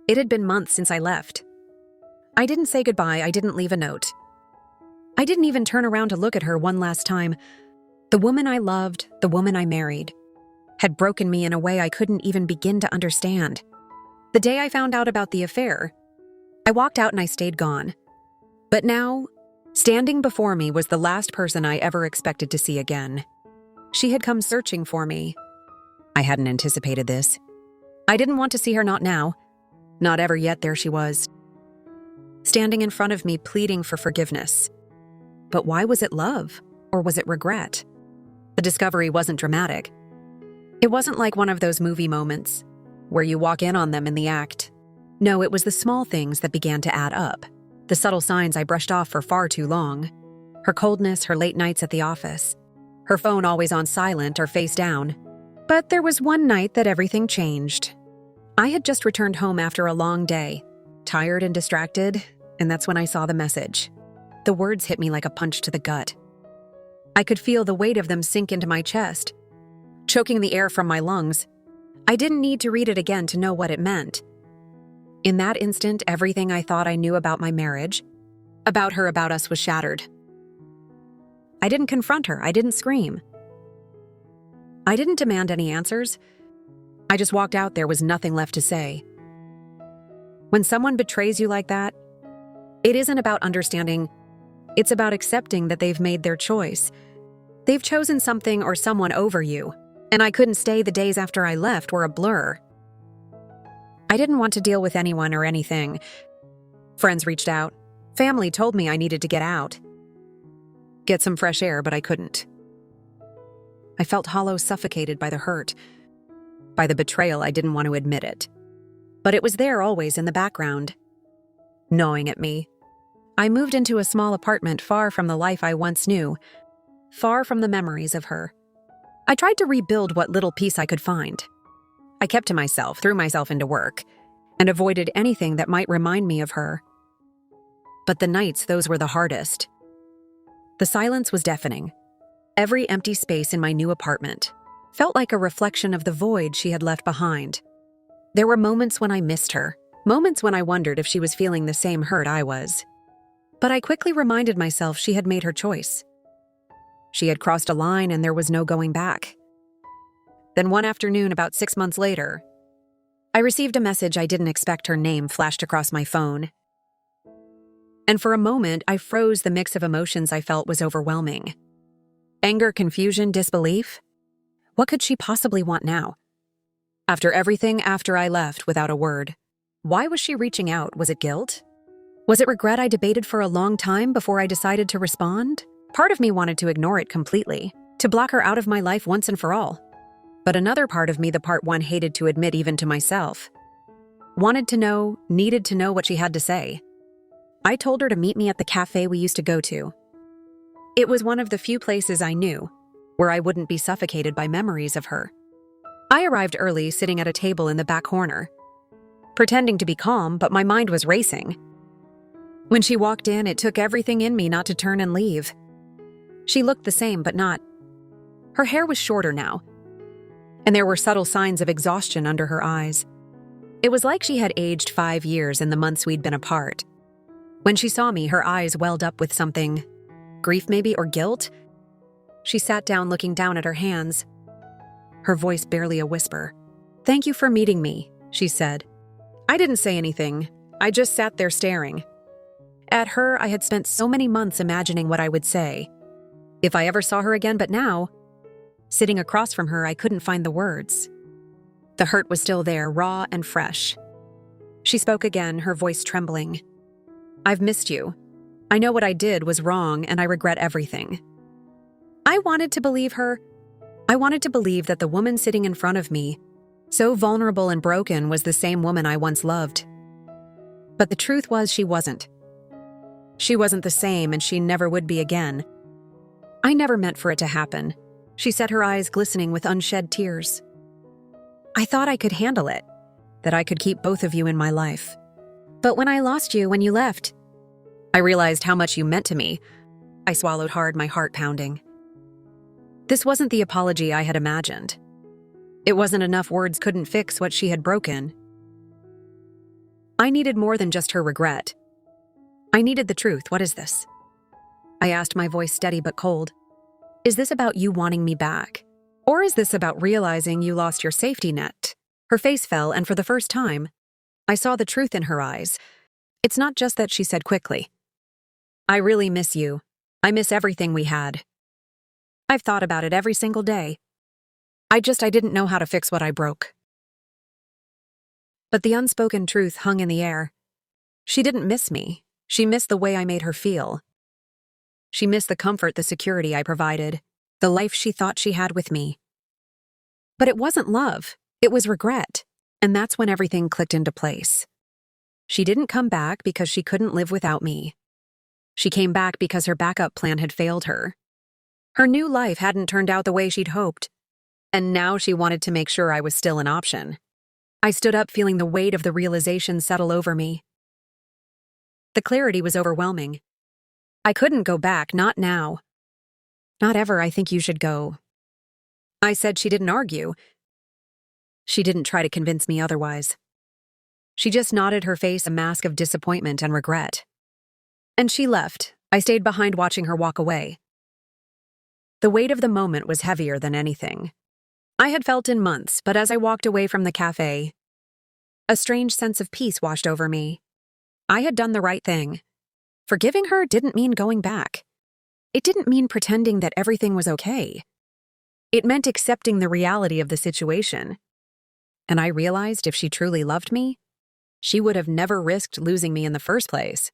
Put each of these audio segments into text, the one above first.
It had been months since I left. I didn't say goodbye, I didn't leave a note. I didn't even turn around to look at her one last time. The woman I loved, the woman I married, had broken me in a way I couldn't even begin to understand. The day I found out about the affair, I walked out and I stayed gone. But now, standing before me was the last person I ever expected to see again. She had come searching for me. I hadn't anticipated this. I didn't want to see her, not now. Not ever yet, there she was. Standing in front of me, pleading for forgiveness. But why was it love? Or was it regret? The discovery wasn't dramatic. It wasn't like one of those movie moments where you walk in on them in the act. No, it was the small things that began to add up. The subtle signs I brushed off for far too long. Her coldness, her late nights at the office. Her phone always on silent or face down. But there was one night that everything changed. I had just returned home after a long day, tired and distracted, and that's when I saw the message. The words hit me like a punch to the gut. I could feel the weight of them sink into my chest, choking the air from my lungs. I didn't need to read it again to know what it meant. In that instant, everything I thought I knew about my marriage, about her, about us, was shattered. I didn't confront her. I didn't scream. I didn't demand any answers. I just walked out. There was nothing left to say. When someone betrays you like that, it isn't about understanding. It's about accepting that they've made their choice. They've chosen something or someone over you, and I couldn't stay. The days after I left were a blur. I didn't want to deal with anyone or anything. Friends reached out. Family told me I needed to get out. Get some fresh air, but I couldn't. I felt hollow, suffocated by the hurt, by the betrayal. I didn't want to admit it. But it was there always in the background, gnawing at me. I moved into a small apartment far from the life I once knew, far from the memories of her. I tried to rebuild what little peace I could find. I kept to myself, threw myself into work, and avoided anything that might remind me of her. But the nights, those were the hardest. The silence was deafening. Every empty space in my new apartment felt like a reflection of the void she had left behind. There were moments when I missed her, moments when I wondered if she was feeling the same hurt I was. But I quickly reminded myself she had made her choice. She had crossed a line and there was no going back. Then one afternoon, about 6 months later, I received a message I didn't expect. Her name flashed across my phone. And for a moment, I froze. The mix of emotions I felt was overwhelming. Anger, confusion, disbelief. What could she possibly want now? After everything, after I left without a word. Why was she reaching out? Was it guilt? Was it regret? I debated for a long time before I decided to respond. Part of me wanted to ignore it completely, to block her out of my life once and for all. But another part of me, the part one hated to admit even to myself, wanted to know, needed to know what she had to say. I told her to meet me at the cafe we used to go to. It was one of the few places I knew where I wouldn't be suffocated by memories of her. I arrived early, sitting at a table in the back corner, pretending to be calm, but my mind was racing. When she walked in, it took everything in me not to turn and leave. She looked the same, but not. Her hair was shorter now, and there were subtle signs of exhaustion under her eyes. It was like she had aged 5 years in the months we'd been apart. When she saw me, her eyes welled up with something, grief maybe, or guilt. She sat down, looking down at her hands, her voice barely a whisper. "Thank you for meeting me," she said. I didn't say anything. I just sat there staring. At her, I had spent so many months imagining what I would say if I ever saw her again, but now, sitting across from her, I couldn't find the words. The hurt was still there, raw and fresh. She spoke again, her voice trembling. "I've missed you. I know what I did was wrong, and I regret everything." I wanted to believe her. I wanted to believe that the woman sitting in front of me, so vulnerable and broken, was the same woman I once loved. But the truth was, she wasn't. She wasn't the same, and she never would be again. I never meant for it to happen. She said, her eyes glistening with unshed tears. I thought I could handle it, that I could keep both of you in my life. But when I lost you, when you left, I realized how much you meant to me. I swallowed hard, my heart pounding. This wasn't the apology I had imagined. It wasn't enough words couldn't fix what she had broken. I needed more than just her regret. I needed the truth. What is this? I asked, my voice steady but cold. Is this about you wanting me back? Or is this about realizing you lost your safety net? Her face fell, and for the first time, I saw the truth in her eyes. It's not just that, she said quickly. I really miss you. I miss everything we had. I've thought about it every single day. I didn't know how to fix what I broke. But the unspoken truth hung in the air. She didn't miss me. She missed the way I made her feel. She missed the comfort, the security I provided, the life she thought she had with me. But it wasn't love. It was regret. And that's when everything clicked into place. She didn't come back because she couldn't live without me. She came back because her backup plan had failed her. Her new life hadn't turned out the way she'd hoped. And now she wanted to make sure I was still an option. I stood up, feeling the weight of the realization settle over me. The clarity was overwhelming. I couldn't go back, not now. Not ever. I think you should go. I said. She didn't argue. She didn't try to convince me otherwise. She just nodded, her face a mask of disappointment and regret. And she left. I stayed behind, watching her walk away. The weight of the moment was heavier than anything I had felt in months, but as I walked away from the cafe, a strange sense of peace washed over me. I had done the right thing. Forgiving her didn't mean going back. It didn't mean pretending that everything was okay. It meant accepting the reality of the situation. And I realized if she truly loved me, she would have never risked losing me in the first place.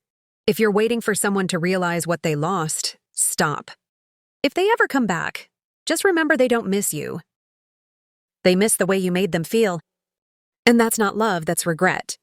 If you're waiting for someone to realize what they lost, stop. If they ever come back, just remember they don't miss you. They miss the way you made them feel. And that's not love, that's regret.